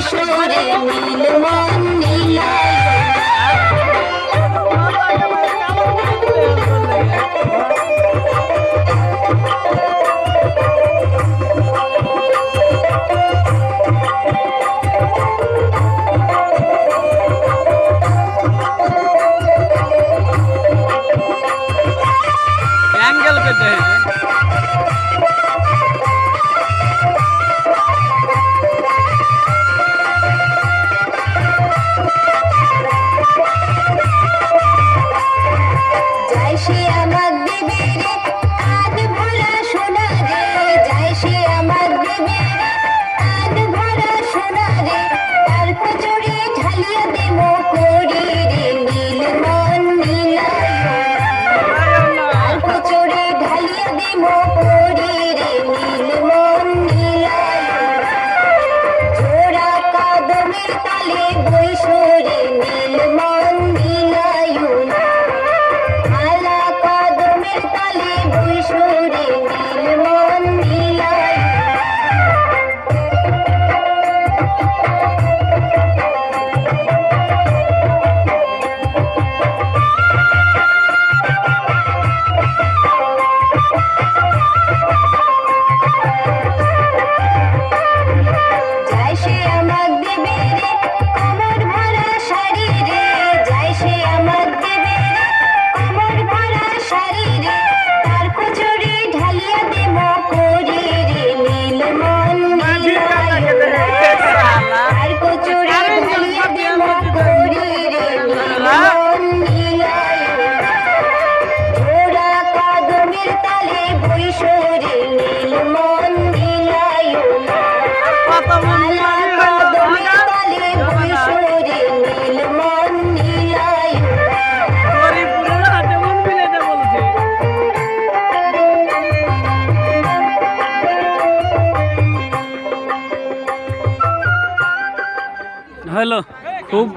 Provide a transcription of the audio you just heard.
বৈশরে নীল মন নীলায় एंगल पे दे জয় সে আমার দেবের কান ভরা সোনা রে জয় সে আমার দেবের কান ভরা সোনা রে তার কচুরি ঢালিয়ে দেব করি রে নীল মন নীলায় তার কচুরি ঢালিয়ে দেব করি রে নীল মন নীলায় জোড়া কদমের তলে বৈশরে নীল মন নীলায় আলা কদমের তলে বৈশরে নীল মন নীলায় জয় সে আমার দেবের কমর ভরা শাড়ি রে জয় সে আমার দেবের কমর ভরা শাড়ি রে তার কচুরি ঢালিয়ে দেব করি রে নীল মন নীলায় তার কচুরি ঢালিয়ে দেব করি রে নীল মন নীলায় জোড়া কদমের তলে বৈশরে নীল মন নীলায় আলা কদমের তলে বৈশরে নীল মন নীলায় हेलो खूब